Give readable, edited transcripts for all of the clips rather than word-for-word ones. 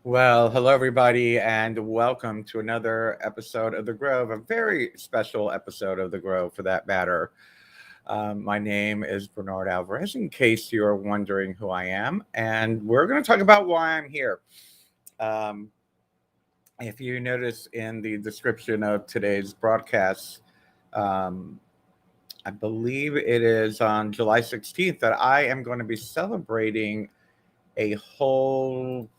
Well, hello, everybody, and welcome to another episode of The Grove, a very special episode of The Grove for that matter. My name is Bernard Alvarez, in case you're wondering who I am, and we're going to talk about why I'm here. Um, if you notice in the description of today's broadcast, um, I believe it is on July 16th that I am going to be celebrating a whole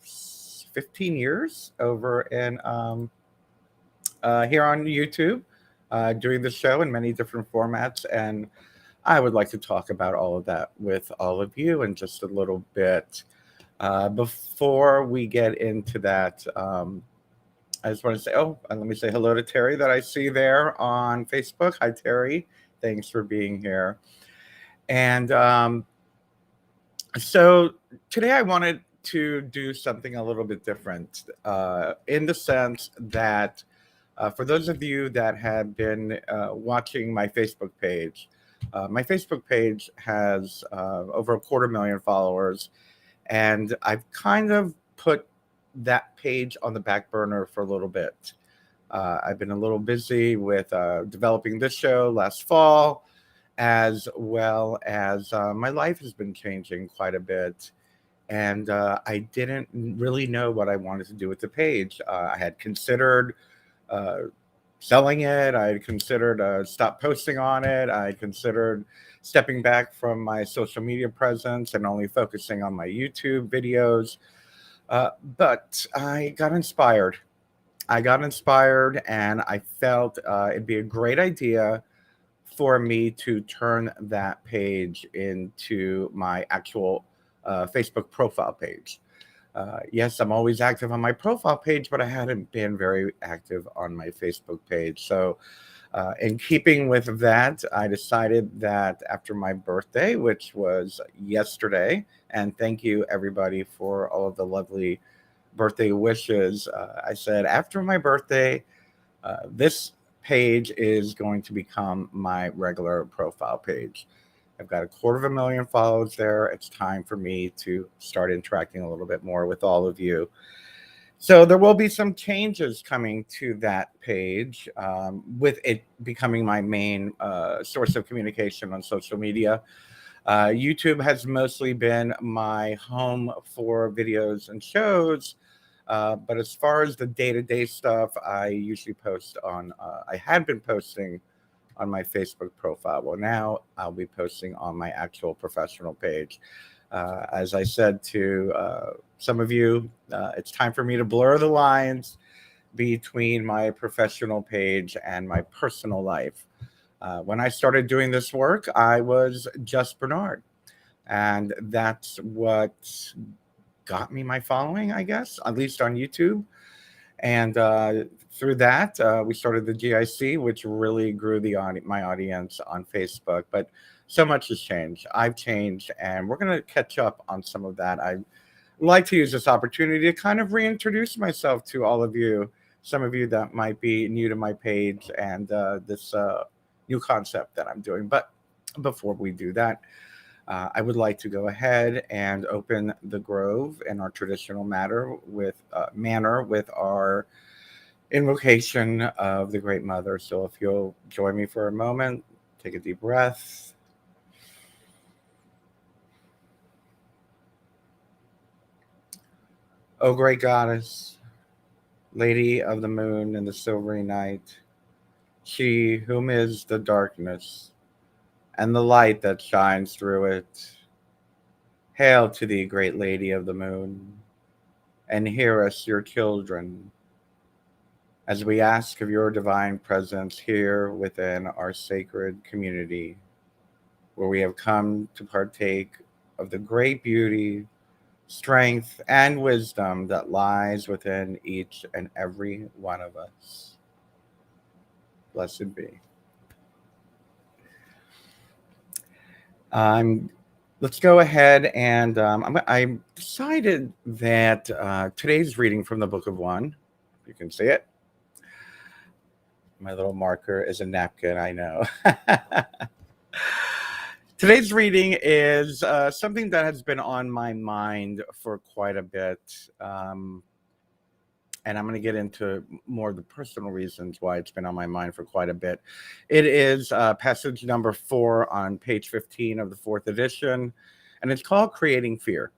15 years over in here on YouTube, doing the show in many different formats. And I would like to talk about all of that with all of you in just a little bit. Before we get into that, I just want to say, let me say hello to Terry that I see there on Facebook. Hi, Terry. Thanks for being here. And so today I wanted to do something a little bit different in the sense that for those of you that have been watching my Facebook page has over 250,000 followers, and I've kind of put that page on the back burner for a little bit. I've been a little busy with developing this show last fall, as well as my life has been changing quite a bit. And I didn't really know what I wanted to do with the page. I had considered uh, selling it. I had considered stop posting on it. I had considered stepping back from my social media presence and only focusing on my YouTube videos. But I got inspired. And I felt it'd be a great idea for me to turn that page into my actual Facebook profile page. Yes, I'm always active on my profile page, but I hadn't been very active on my Facebook page. So, in keeping with that, I decided that after my birthday, which was yesterday, and thank you everybody for all of the lovely birthday wishes, I said after my birthday, this page is going to become my regular profile page. I've got 250,000 followers there. It's time for me to start interacting a little bit more with all of you. So there will be some changes coming to that page, with it becoming my main source of communication on social media. YouTube has mostly been my home for videos and shows. But as far as the day to day stuff, I usually post on, I had been posting on my Facebook profile. Well, now I'll be posting on my actual professional page. As I said to some of you, it's time for me to blur the lines between my professional page and my personal life. When I started doing this work, I was just Bernard. And that's what got me my following, I guess, at least on YouTube. And through that, we started the GIC, which really grew my audience on Facebook. But so much has changed. I've changed, and we're going to catch up on some of that. I like to use this opportunity to kind of reintroduce myself to all of you, some of you that might be new to my page and this new concept that I'm doing. But before we do that, I would like to go ahead and open the Grove in our traditional manner with our invocation of the Great Mother. So if you'll join me for a moment, take a deep breath. O great goddess, Lady of the moon and the silvery night, she whom is the darkness and the light that shines through it, hail to thee, great Lady of the moon, and hear us, your children, as we ask of your divine presence here within our sacred community, where we have come to partake of the great beauty, strength, and wisdom that lies within each and every one of us. Blessed be. Um, let's go ahead and I decided that today's reading from the Book of One, you can see it. My little marker is a napkin, I know. Today's reading is something that has been on my mind for quite a bit. and I'm going to get into more of the personal reasons why it's been on my mind for quite a bit. It is passage number 4 on page 15 of the 4th edition, and it's called Creating Fear.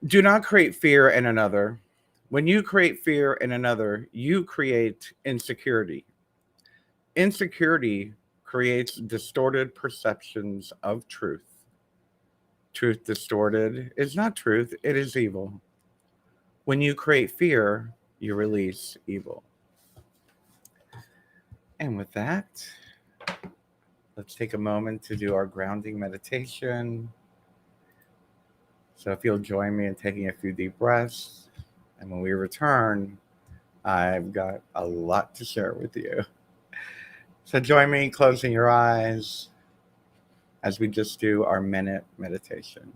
Do not create fear in another. When you create fear in another, you create insecurity. Insecurity creates distorted perceptions of truth. Truth distorted is not truth, it is evil. When you create fear, you release evil. And with that, let's take a moment to do our grounding meditation. So if you'll join me in taking a few deep breaths, and when we return, I've got a lot to share with you. So join me closing your eyes as we just do our minute meditation.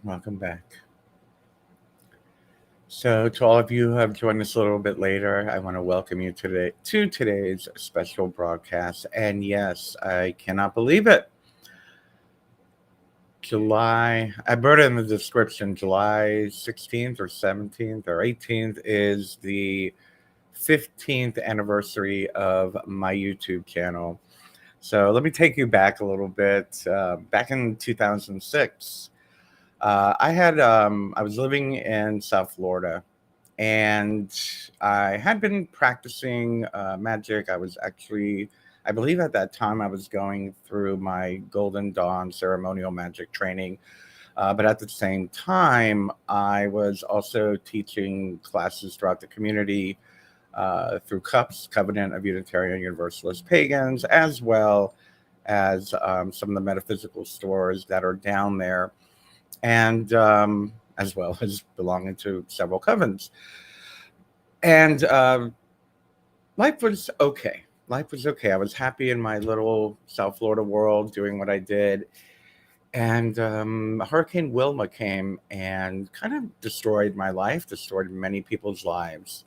Welcome back. So, to all of you who have joined us a little bit later, I want to welcome you today to today's special broadcast. And yes, I cannot believe it. I wrote it in the description, July 16th or 17th or 18th is the 15th anniversary of my YouTube channel. So let me take you back a little bit. Back in 2006, I was living in South Florida, and I had been practicing magic. I believe at that time I was going through my Golden Dawn ceremonial magic training. But at the same time, I was also teaching classes throughout the community through CUPS, Covenant of Unitarian Universalist Pagans, as well as some of the metaphysical stores that are down there, and as well as belonging to several covens. And life was okay. Life was okay. I was happy in my little South Florida world doing what I did. And Hurricane Wilma came and kind of destroyed my life, destroyed many people's lives.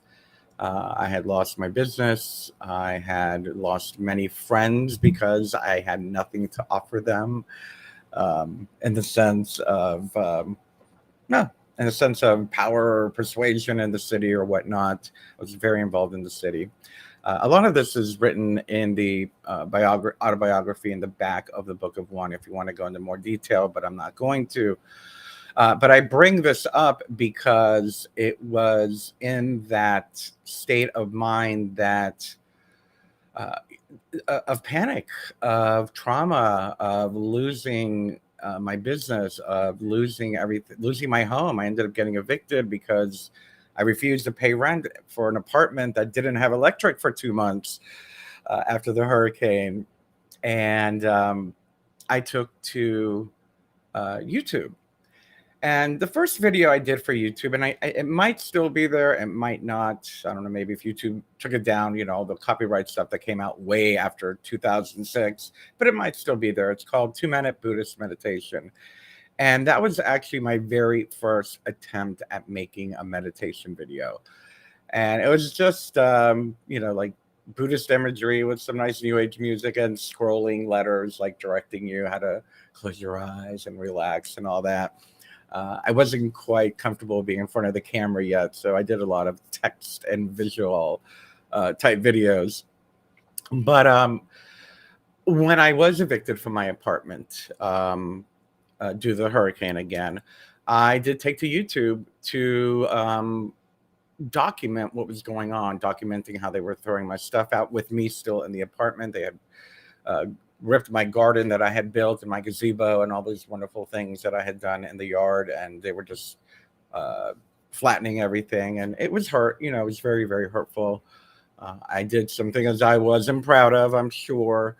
I had lost my business. I had lost many friends because I had nothing to offer them, in the sense of no, in the sense of power or persuasion in the city or whatnot. I was very involved in the city. A lot of this is written in the autobiography in the back of the Book of One, if you want to go into more detail, but I'm not going to. But I bring this up because it was in that state of mind that of panic, of trauma, of losing my business, of losing everything, losing my home. I ended up getting evicted because I refused to pay rent for an apartment that didn't have electric for 2 months after the hurricane. And I took to YouTube. And the first video I did for YouTube, and it might still be there, it might not. I don't know, maybe if YouTube took it down, the copyright stuff that came out way after 2006, but it might still be there. It's called 2-Minute Buddhist Meditation. And that was actually my very first attempt at making a meditation video. And it was just, like Buddhist imagery with some nice New Age music and scrolling letters, like directing you how to close your eyes and relax and all that. I wasn't quite comfortable being in front of the camera yet, so I did a lot of text and visual type videos. But when I was evicted from my apartment due to the hurricane again, I did take to YouTube to document what was going on, documenting how they were throwing my stuff out with me still in the apartment. They had uh, ripped my garden that I had built and my gazebo and all these wonderful things that I had done in the yard, and they were just uh, flattening everything. And it was hurt, it was very, very hurtful. I did some things I wasn't proud of, I'm sure,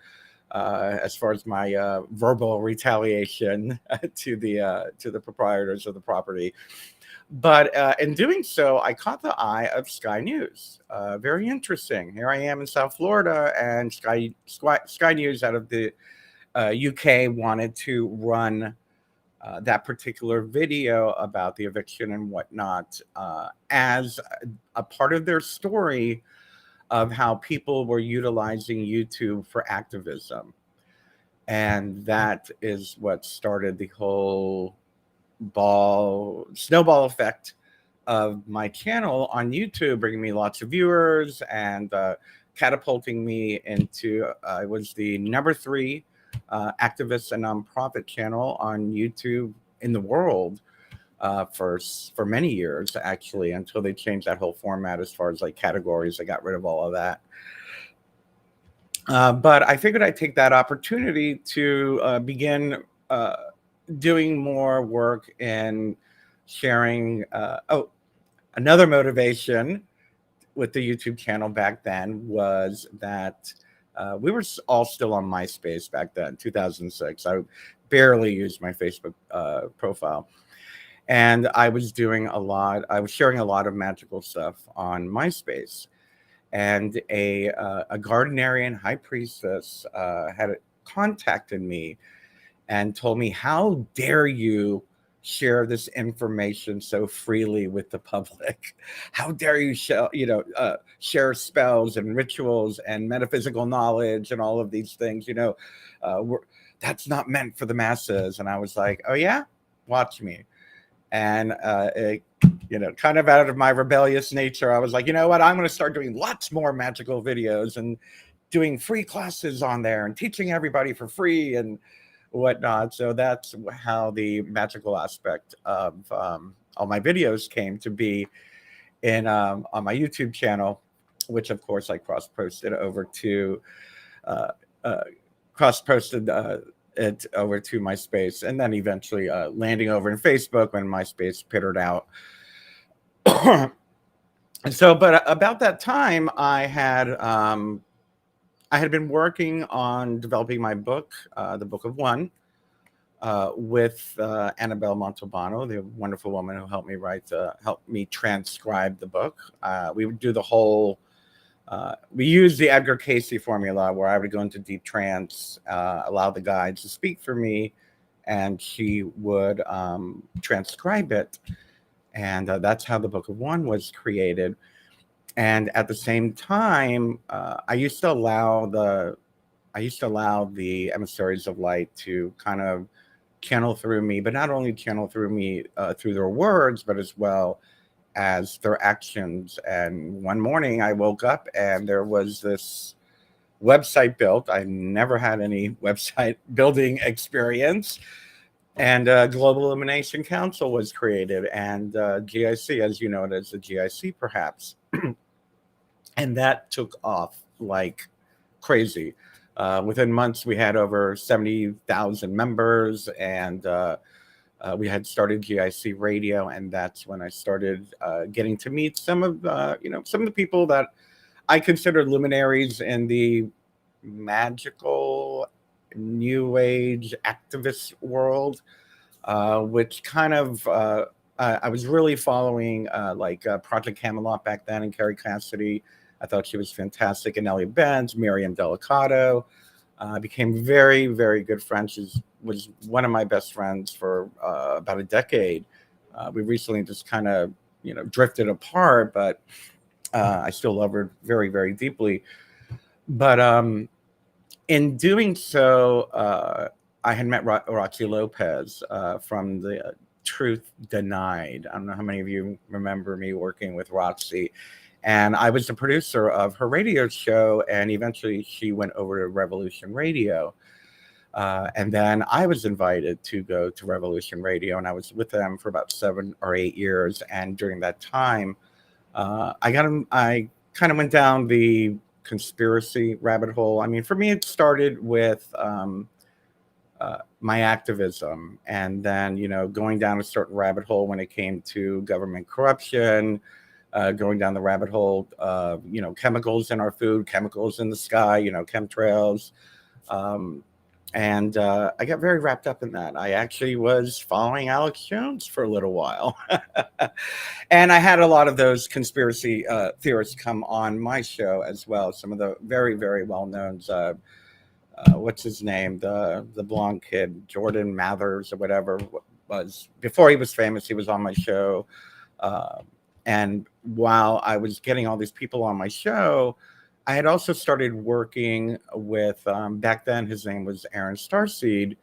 as far as my verbal retaliation to the proprietors of the property. But in doing so, I caught the eye of Sky News. Very interesting. Here I am in South Florida, and Sky News out of the UK wanted to run that particular video about the eviction and whatnot as a part of their story of how people were utilizing YouTube for activism. And that is what started the whole snowball effect of my channel on YouTube, bringing me lots of viewers and catapulting me into, I was the number 3 activist and nonprofit channel on YouTube in the world for many years, actually, until they changed that whole format as far as like categories. They got rid of all of that. But I figured I'd take that opportunity to begin doing more work in sharing. Another motivation with the YouTube channel back then was that we were all still on MySpace back then, 2006. I barely used my Facebook profile. And I was sharing a lot of magical stuff on MySpace. And a Gardnerian high priestess had contacted me and told me, "How dare you share this information so freely with the public? How dare you share spells and rituals and metaphysical knowledge and all of these things? That's not meant for the masses." And I was like, "Oh yeah, watch me." And kind of out of my rebellious nature, I was like, you know what? I'm going to start doing lots more magical videos and doing free classes on there and teaching everybody for free and whatnot. So that's how the magical aspect of all my videos came to be in on my YouTube channel, which of course I cross-posted over to it over to MySpace, and then eventually landing over in Facebook when MySpace petered out. And so, but about that time, I had been working on developing my book, the Book of One, with Annabelle Montalbano, the wonderful woman who helped me transcribe the book. We would do the whole. We used the Edgar Casey formula, where I would go into deep trance, allow the guides to speak for me, and she would transcribe it. And that's how the Book of One was created. And at the same time, I used to allow the emissaries of light to kind of channel through me, but not only channel through me through their words, but as well as their actions. And one morning I woke up and there was this website built. I never had any website building experience. And Global Illumination Council was created, and GIC, as you know it as the GIC perhaps. And that took off like crazy. Within months, we had over 70,000 members, and we had started GIC Radio, and that's when I started getting to meet some of the people that I consider luminaries in the magical new age activist world, which kind of I was really following Project Camelot back then, and Carrie Cassidy. I thought she was fantastic, and Elliot Benz, Miriam Delicato. Became very, very good friends. She was one of my best friends for about a decade. We recently just kind of drifted apart, but I still love her very, very deeply. But in doing so, I had met Roxy Lopez from the Truth Denied. I don't know how many of you remember me working with Roxy. And I was the producer of her radio show, and eventually she went over to Revolution Radio. And then I was invited to go to Revolution Radio, and I was with them for about 7 or 8 years. And during that time, I kind of went down the conspiracy rabbit hole. I mean, for me, it started with my activism, and then going down a certain rabbit hole when it came to government corruption, going down the rabbit hole of chemicals in our food, chemicals in the sky, chemtrails. And I got very wrapped up in that. I actually was following Alex Jones for a little while. And I had a lot of those conspiracy theorists come on my show as well. Some of the very, very well-known, what's his name? The blonde kid, Jordan Mathers or whatever was. Before he was famous, he was on my show. And while I was getting all these people on my show, I had also started working with, back then his name was Aaron Starseed,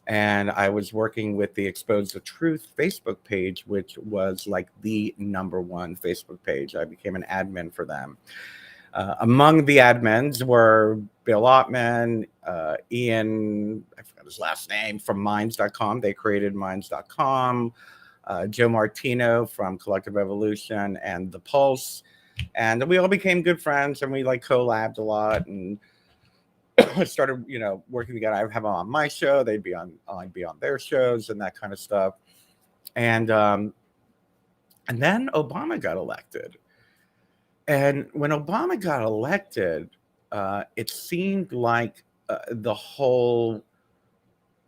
and I was working with the Expose the Truth Facebook page, which was like the #1 Facebook page. I became an admin for them. Among the admins were Bill Ottman, Ian, I forgot his last name, from Minds.com. They created Minds.com. Joe Martino from Collective Evolution and The Pulse. And we all became good friends, and we like collabed a lot, and started, working together. I would have them on my show, I'd be on their shows, and that kind of stuff. And then Obama got elected. And when Obama got elected, it seemed like the whole,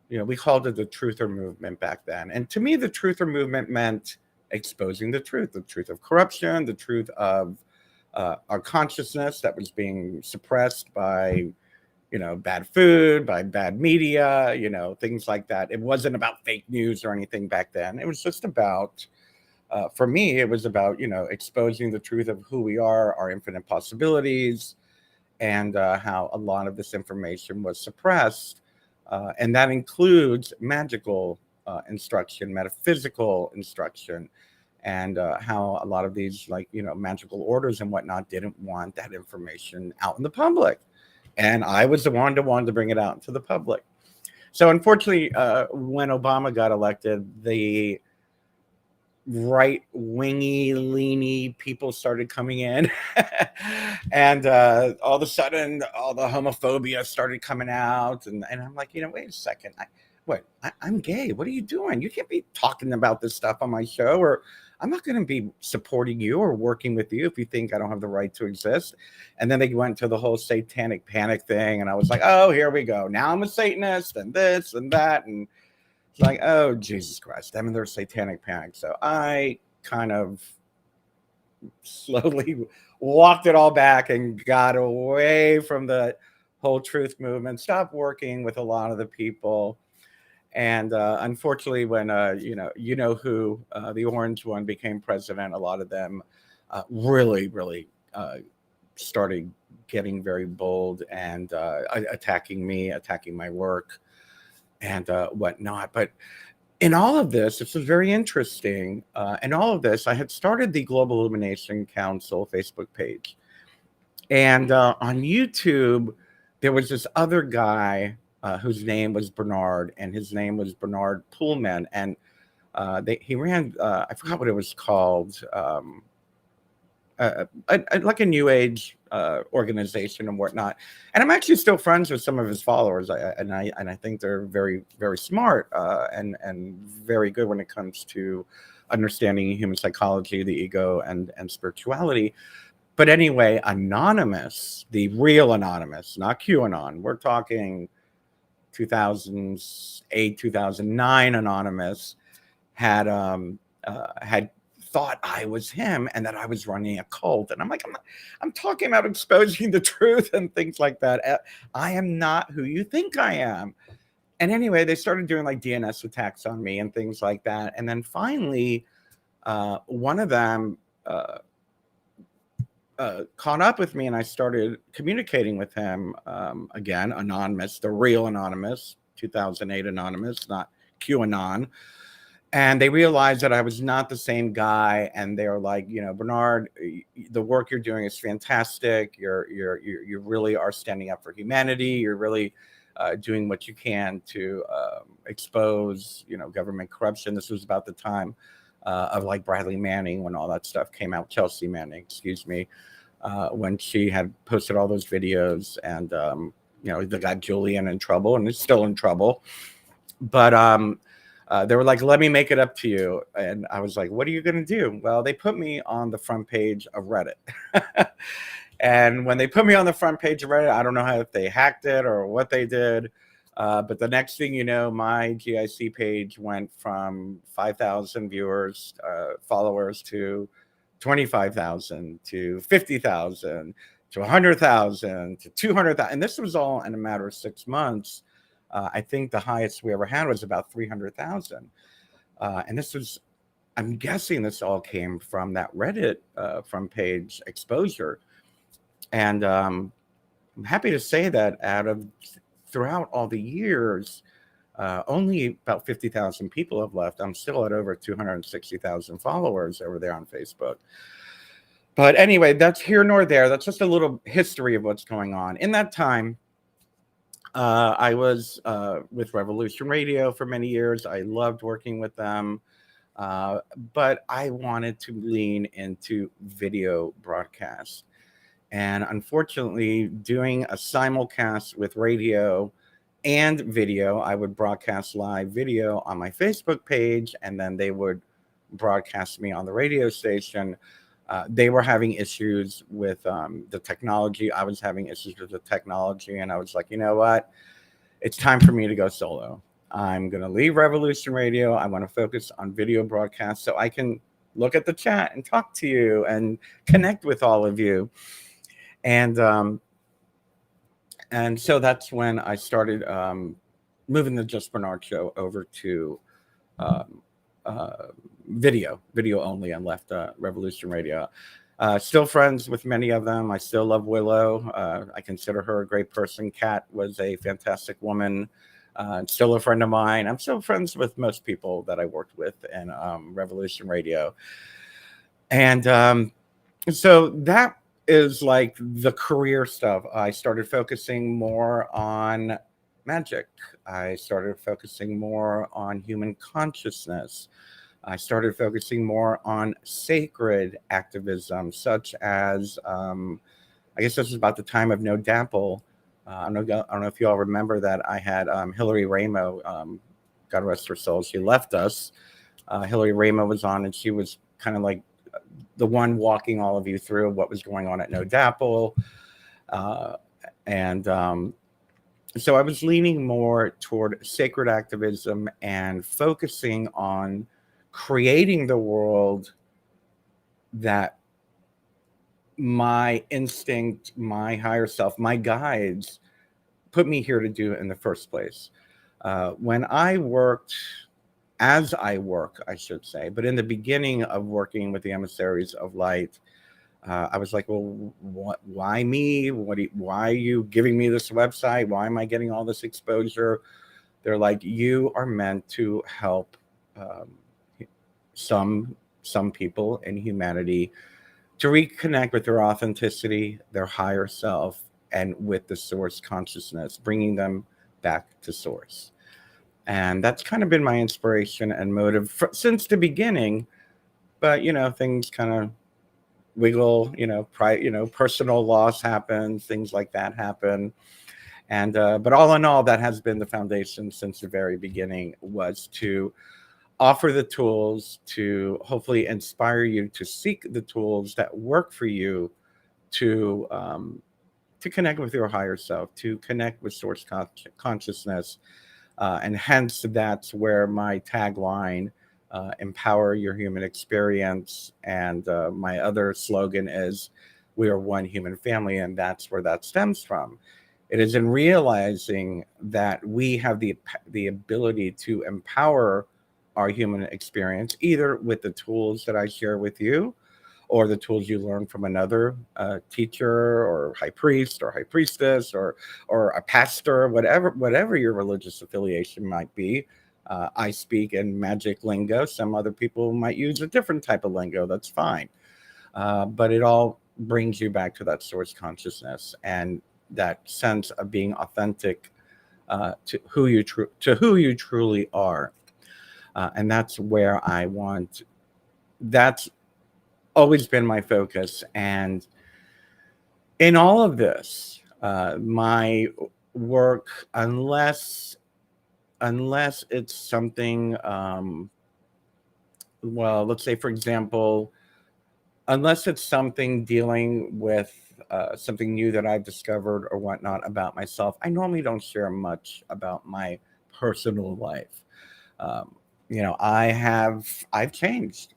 we called it the truther movement back then. And to me, the truther movement meant exposing the truth of corruption, the truth of our consciousness that was being suppressed by, bad food, by bad media, things like that. It wasn't about fake news or anything back then. It was just about, for me, it was about, exposing the truth of who we are, our infinite possibilities, and how a lot of this information was suppressed. And that includes magical instruction, metaphysical instruction, and how a lot of these, magical orders and whatnot didn't want that information out in the public. And I was the one to bring it out into the public. So unfortunately, when Obama got elected, the right-wingy, leany people started coming in. And all of a sudden, all the homophobia started coming out. And I'm like, wait a second. I'm gay. What are you doing? You can't be talking about this stuff on my show, or I'm not going to be supporting you or working with you if you think I don't have the right to exist. And then they went to the whole satanic panic thing. And I was like, oh, here we go. Now I'm a Satanist and this and that. And it's like, oh, Jesus Christ. I mean, there's satanic panic. So I kind of slowly walked it all back and got away from the whole truth movement, stopped working with a lot of the people. And unfortunately, when who the orange one became president, a lot of them really started getting very bold and attacking me, attacking my work, and whatnot. But in all of this was very interesting. In all of this, I had started the Global Illumination Council Facebook page, and on YouTube, there was this other guy whose name was Bernard, and his name was Bernard Pullman, and he ran, I forgot what it was called, like a New Age organization and whatnot. And I'm actually still friends with some of his followers, and I think they're very, very smart and very good when it comes to understanding human psychology, the ego, and spirituality. But anyway, Anonymous, the real Anonymous, not QAnon, we're talking 2008, 2009 Anonymous, had thought I was him and that I was running a cult. And I'm like, I'm talking about exposing the truth and things like that. I am not who you think I am. And anyway, they started doing like DNS attacks on me and things like that. And then finally, one of them caught up with me, and I started communicating with him again, Anonymous, the real Anonymous, 2008 Anonymous, not QAnon. And they realized that I was not the same guy, and they were like, Bernard, the work you're doing is fantastic. You really are standing up for humanity. You're really doing what you can to expose, government corruption. This was about the time of like Bradley Manning, when all that stuff came out. Chelsea Manning, excuse me, when she had posted all those videos, and they got Julian in trouble, and is still in trouble. But they were like, let me make it up to you. And I was like, what are you going to do? Well, they put me on the front page of Reddit. And when they put me on the front page of Reddit, I don't know if they hacked it or what they did. But the next thing you know, my GIC page went from 5,000 viewers, followers, to 25,000 to 50,000 to 100,000 to 200,000. And this was all in a matter of 6 months. I think the highest we ever had was about 300,000. And this was, I'm guessing this all came from that Reddit front page exposure. And I'm happy to say that throughout all the years, only about 50,000 people have left. I'm still at over 260,000 followers over there on Facebook. But anyway, that's here nor there. That's just a little history of what's going on. In that time, I was with Revolution Radio for many years. I loved working with them. But I wanted to lean into video broadcast. And unfortunately, doing a simulcast with radio and video, I would broadcast live video on my Facebook page, and then they would broadcast me on the radio station. They were having issues with the technology. I was having issues with the technology, and I was like, you know what? It's time for me to go solo. I'm going to leave Revolution Radio. I want to focus on video broadcast so I can look at the chat and talk to you and connect with all of you. And so that's when I started moving the Just Bernard show over to video only, and left Revolution Radio. Still friends with many of them. I still love Willow. I consider her a great person. Kat was a fantastic woman. Still a friend of mine. I'm still friends with most people that I worked with in Revolution Radio. And so that is like the career stuff. I started focusing more on magic. I started focusing more on human consciousness. I started focusing more on sacred activism, such as, I guess this was about the time of No Dapple. I don't know if you all remember that I had Hillary Ramo, God rest her soul, she left us. Hillary Ramo was on, and she was kind of like the one walking all of you through what was going on at No Dapple. So I was leaning more toward sacred activism and focusing on creating the world that my instinct, my higher self, my guides put me here to do in the first place. When I worked, as I work, I should say, but in the beginning of working with the Emissaries of Light, I was like, well, why me? Why are you giving me this website? Why am I getting all this exposure? They're like, you are meant to help some people in humanity to reconnect with their authenticity, their higher self, and with the source consciousness, bringing them back to source. And that's kind of been my inspiration and motive since the beginning. But, things kind of wiggle, personal loss happens, things like that happen. And, but all in all, that has been the foundation since the very beginning, was to offer the tools to hopefully inspire you to seek the tools that work for you to connect with your higher self, to connect with source consciousness. And hence, that's where my tagline, empower your human experience. And my other slogan is, we are one human family. And that's where that stems from. It is in realizing that we have the ability to empower our human experience, either with the tools that I share with you, or the tools you learn from another teacher, or high priest, or high priestess, or a pastor, whatever your religious affiliation might be. I speak in magic lingo. Some other people might use a different type of lingo. That's fine. But it all brings you back to that source consciousness and that sense of being authentic to who you truly are. And that's where I want. That's always been my focus. And in all of this, my work, unless it's something, well, let's say, for example, unless it's something dealing with something new that I've discovered or whatnot about myself, I normally don't share much about my personal life. Um, I've changed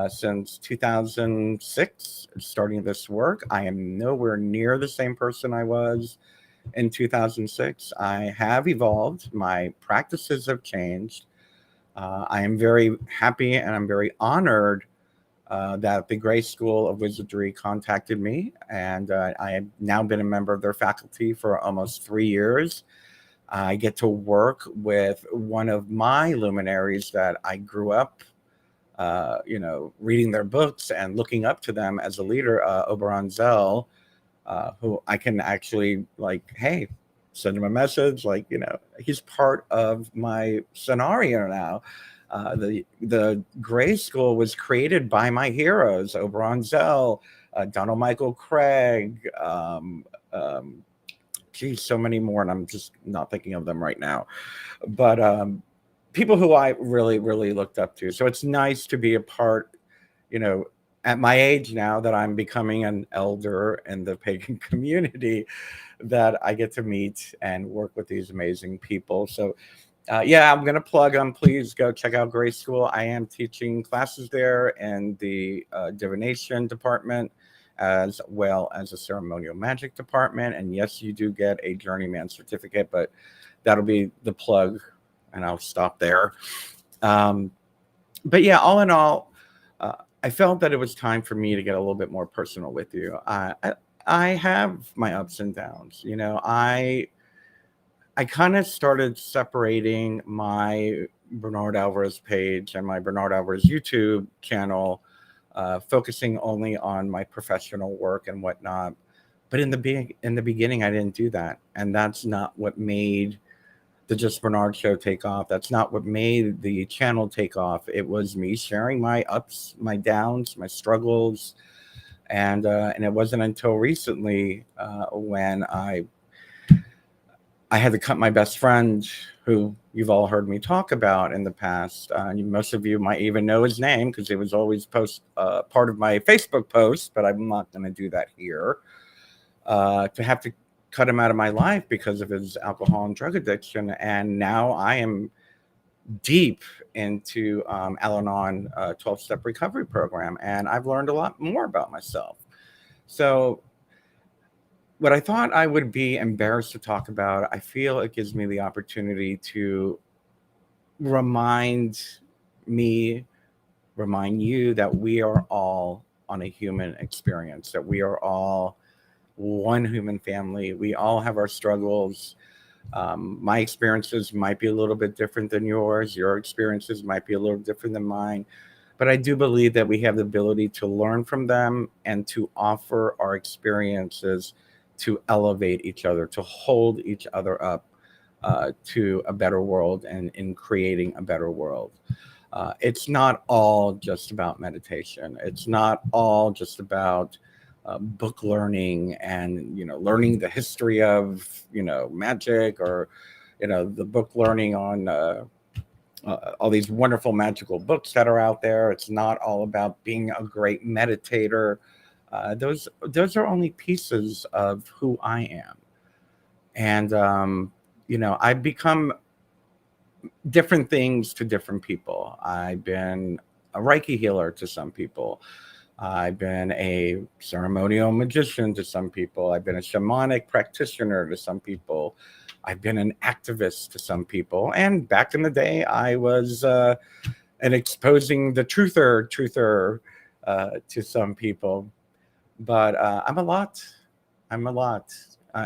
since 2006, starting this work. I am nowhere near the same person I was in 2006. I have evolved. My practices have changed. I am very happy and I'm very honored that the Gray School of Wizardry contacted me, and I have now been a member of their faculty for almost 3 years. I get to work with one of my luminaries that I grew up, reading their books and looking up to them as a leader, Oberon Zell, who I can actually like, hey, send him a message. Like, he's part of my scenario now. The Gray School was created by my heroes, Oberon Zell, Donald Michael Craig, geez, so many more, and I'm just not thinking of them right now. But people who I really, really looked up to. So it's nice to be a part, you know, at my age now that I'm becoming an elder in the pagan community, that I get to meet and work with these amazing people. So, yeah, I'm going to plug them. Please go check out Gray School. I am teaching classes there in the divination department as well as a ceremonial magic department. And yes, you do get a journeyman certificate, but that'll be the plug, and I'll stop there. But yeah, all in all, I felt that it was time for me to get a little bit more personal with you. I have my ups and downs. I kind of started separating my Bernard Alvarez page and my Bernard Alvarez YouTube channel, focusing only on my professional work and whatnot. But in the beginning, I didn't do that, and that's not what made the Just Bernard show take off. That's not what made the channel take off. It was me sharing my ups, my downs, my struggles, and it wasn't until recently when I had to cut my best friend, who you've all heard me talk about in the past. Most of you might even know his name because it was always part of my Facebook post, but I'm not going to do that here. To have to cut him out of my life because of his alcohol and drug addiction. And now I am deep into Al-Anon 12-step recovery program, and I've learned a lot more about myself. So what I thought I would be embarrassed to talk about, I feel it gives me the opportunity to remind you that we are all on a human experience, that we are all one human family. We all have our struggles. My experiences might be a little bit different than yours. Your experiences might be a little different than mine. But I do believe that we have the ability to learn from them and to offer our experiences to elevate each other, to hold each other up to a better world and in creating a better world. It's not all just about meditation. It's not all just about book learning and learning the history of magic, or the book learning on all these wonderful magical books that are out there. It's not all about being a great meditator. Those are only pieces of who I am, and I've become different things to different people. I've been a Reiki healer to some people. I've been a ceremonial magician to some people. I've been a shamanic practitioner to some people. I've been an activist to some people. And back in the day, I was an exposing the truther to some people. But I'm a lot. I'm a lot.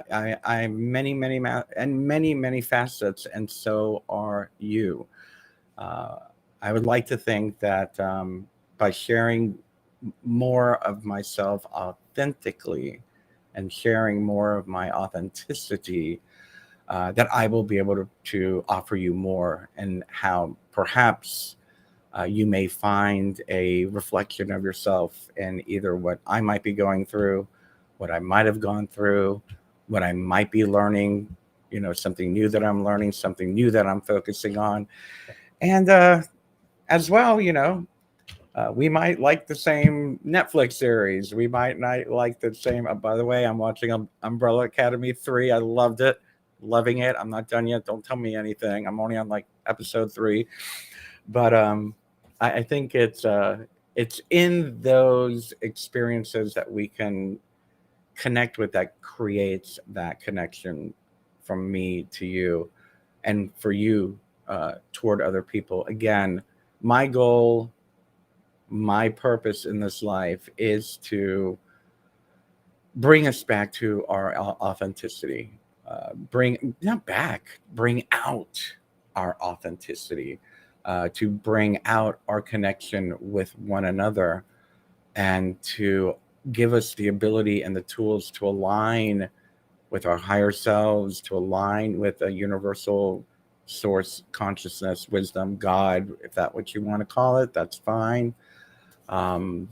I'm many, many, many facets, and so are you. Uh, I would like to think that by sharing more of myself authentically and sharing more of my authenticity, that I will be able to offer you more, and how perhaps you may find a reflection of yourself in either what I might be going through, what I might have gone through, what I might be learning, something new that I'm learning, something new that I'm focusing on. And as well, we might like the same Netflix series. We might not like the same. By the way, I'm watching Umbrella Academy 3. I loved it, loving it. I'm not done yet. Don't tell me anything. I'm only on like episode 3. But I think it's in those experiences that we can connect with, that creates that connection from me to you, and for you toward other people. Again, my goal, my purpose in this life is to bring us back to our authenticity. Bring not back, bring out our authenticity, to bring out our connection with one another, and to give us the ability and the tools to align with our higher selves, to align with a universal source, consciousness, wisdom, God, if that's what you want to call it, that's fine. Um,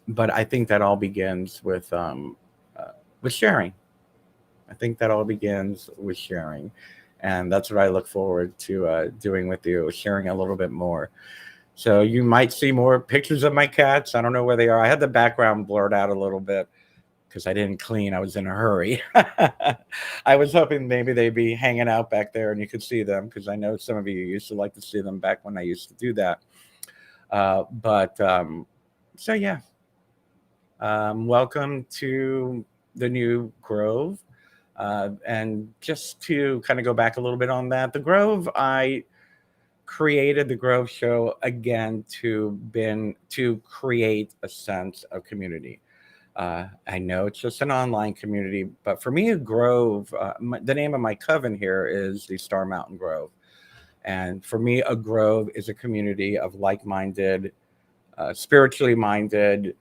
but I think that all begins with sharing. I think that all begins with sharing, and that's what I look forward to doing with you, sharing a little bit more. So you might see more pictures of my cats. I don't know where they are. I had the background blurred out a little bit because I didn't clean. I was in a hurry. I was hoping maybe they'd be hanging out back there and you could see them, because I know some of you used to like to see them back when I used to do that. But so yeah, welcome to the new Grove. And just to kind of go back a little bit on that, the Grove, I created the Grove Show again to create a sense of community. I know it's just an online community, but for me, a Grove, the name of my coven here is the Star Mountain Grove. And for me, a Grove is a community of like-minded, spiritually minded,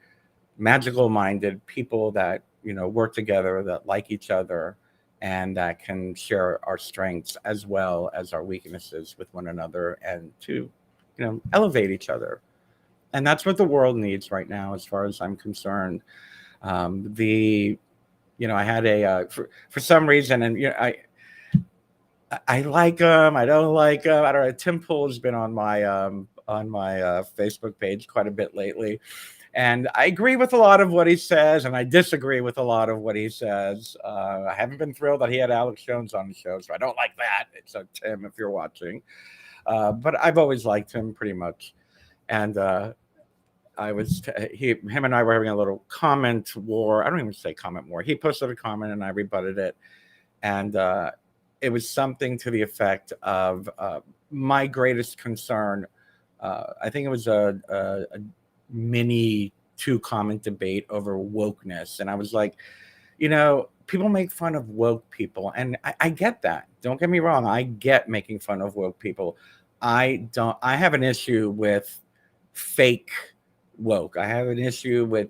magical minded people that, work together, that like each other, and that can share our strengths as well as our weaknesses with one another, and to, elevate each other. And that's what the world needs right now, as far as I'm concerned. The I had for some reason, and I like him, I don't like him, I don't know. Tim Pool has been on my Facebook page quite a bit lately, and I agree with a lot of what he says, and I disagree with a lot of what he says. I haven't been thrilled that he had Alex Jones on the show, so I don't like that. So Tim, if you're watching, but I've always liked him pretty much. And him and I were having a little comment war. I don't even say comment war. He posted a comment and I rebutted it, and it was something to the effect of my greatest concern. I think it was a mini 2 comment debate over wokeness, and I was like, people make fun of woke people, and I get that. Don't get me wrong. I get making fun of woke people. I don't. I have an issue with fake woke. I have an issue with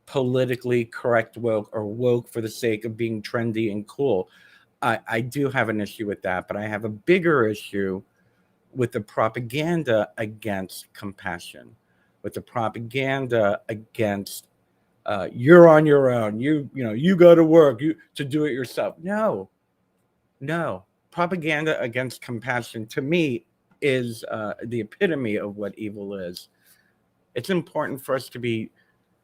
politically correct woke, or woke for the sake of being trendy and cool. I do have an issue with that, but I have a bigger issue with the propaganda against compassion, with the propaganda against you're on your own. You go to work to do it yourself. No. Propaganda against compassion, to me, is the epitome of what evil is. It's important for us to be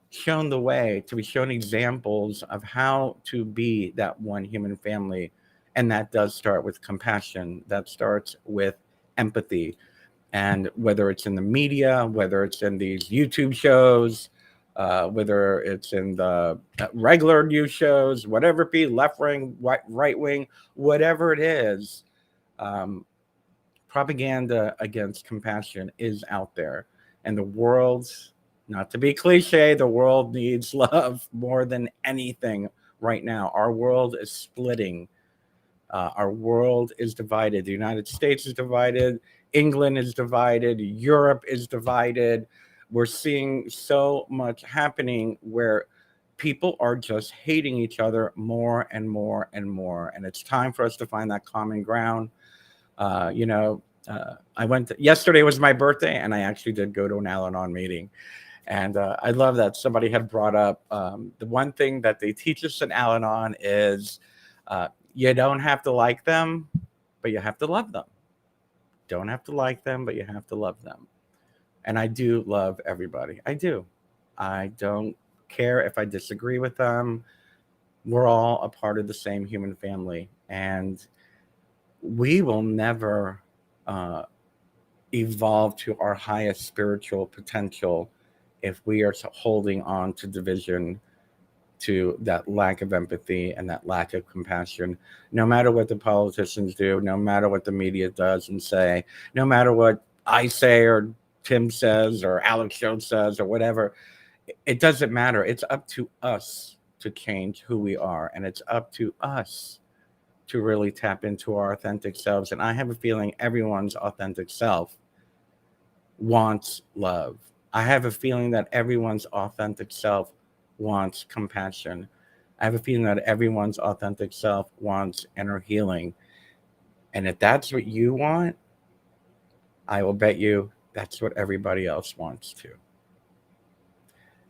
shown the way, to be shown examples of how to be that one human family. And that does start with compassion. That starts with empathy. And whether it's in the media, whether it's in these YouTube shows, whether it's in the regular news shows, whatever it be, left wing, right wing, whatever it is, um, propaganda against compassion is out there. And the world, not to be cliche, the world needs love more than anything right now. Our world is splitting Our world is divided. The United States is divided. England is divided. Europe is divided. We're seeing so much happening where people are just hating each other more and more and more. And it's time for us to find that common ground. I went yesterday was my birthday, and I actually did go to an Al-Anon meeting. And I love that somebody had brought up the one thing that they teach us in Al-Anon is you don't have to like them, but you have to love them. Don't have to like them, but you have to love them. And I do love everybody. I do. I don't care if I disagree with them. We're all a part of the same human family. And we will never evolve to our highest spiritual potential if we are holding on to division, to that lack of empathy and that lack of compassion. No matter what the politicians do, no matter what the media does and say, no matter what I say or Tim says or Alex Jones says or whatever, it doesn't matter. It's up to us to change who we are, and it's up to us to really tap into our authentic selves. And I have a feeling everyone's authentic self wants love. I have a feeling that everyone's authentic self wants compassion. I have a feeling that everyone's authentic self wants inner healing. And if that's what you want, I will bet you that's what everybody else wants too.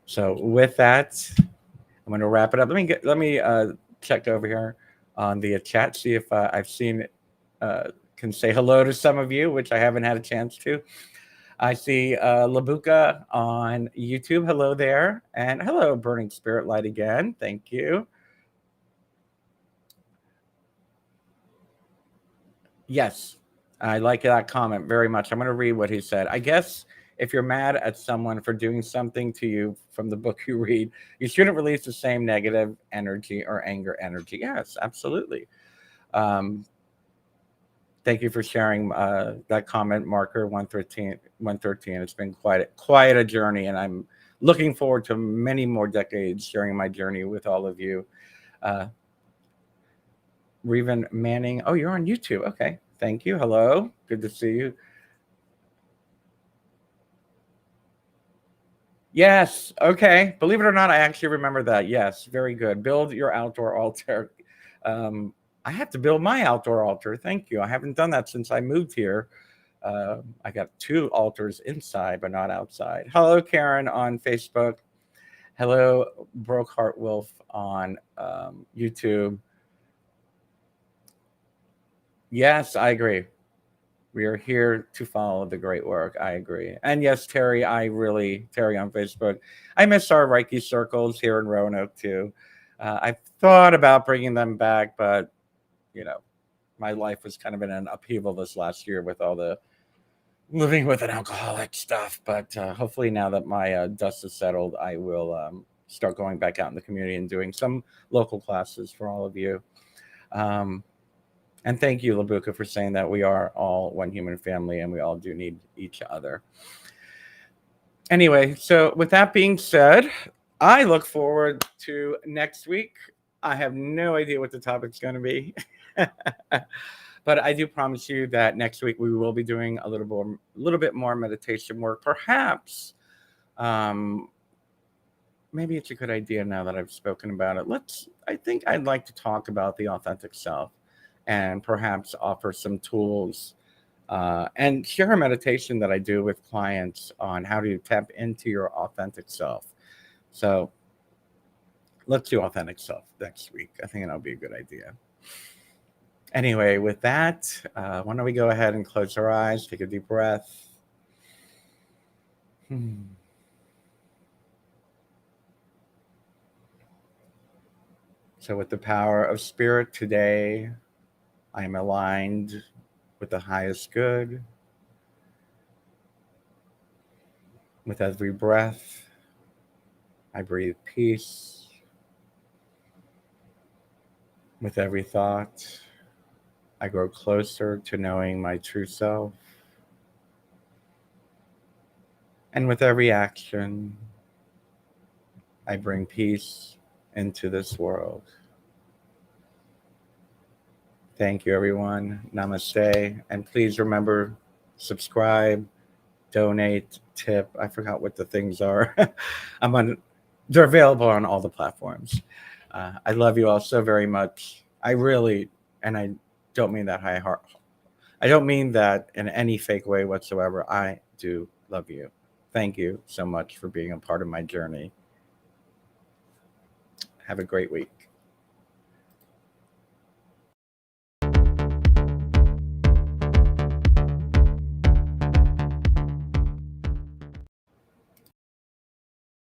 So with that, I'm going to wrap it up. Let me check over here on the chat, see if I've seen can say hello to some of you, which I haven't had a chance to. I see Labuka on YouTube. Hello there. And hello, Burning Spirit Light again. Thank you. Yes, I like that comment very much. I'm going to read what he said. I guess if you're mad at someone for doing something to you from the book you read, you shouldn't release the same negative energy or anger energy. Yes, absolutely. Thank you for sharing that comment, Marker 113. 113. It's been quite a journey, and I'm looking forward to many more decades sharing my journey with all of you. Reven Manning. Oh, you're on YouTube. Okay. Thank you. Hello. Good to see you. Yes. Okay. Believe it or not, I actually remember that. Yes. Very good. Build your outdoor altar. I have to build my outdoor altar. Thank you. I haven't done that since I moved here. I got 2 altars inside, but not outside. Hello, Karen on Facebook. Hello, Brokeheart Wolf on YouTube. Yes, I agree. We are here to follow the great work. I agree. And yes, Terry on Facebook. I miss our Reiki circles here in Roanoke too. I thought about bringing them back, but my life was kind of in an upheaval this last year with all the living with an alcoholic stuff. But hopefully now that my dust is settled, I will start going back out in the community and doing some local classes for all of you. And thank you, Labuka, for saying that we are all one human family and we all do need each other. Anyway, so with that being said, I look forward to next week. I have no idea what the topic's going to be. But I do promise you that next week we will be doing a little bit more meditation work. Perhaps, maybe it's a good idea now that I've spoken about it. I think I'd like to talk about the authentic self and perhaps offer some tools and share a meditation that I do with clients on how to tap into your authentic self. So let's do authentic self next week. I think that'll be a good idea. Anyway, with that, why don't we go ahead and close our eyes, take a deep breath. So with the power of spirit today, I am aligned with the highest good. With every breath, I breathe peace. With every thought, I grow closer to knowing my true self. And with every action, I bring peace into this world. Thank you, everyone. Namaste. And please remember, subscribe, donate, tip. I forgot what the things are. I'm on. They're available on all the platforms. I love you all so very much. I really, and I don't mean that high heart. I don't mean that in any fake way whatsoever. I do love you. Thank you so much for being a part of my journey. Have a great week.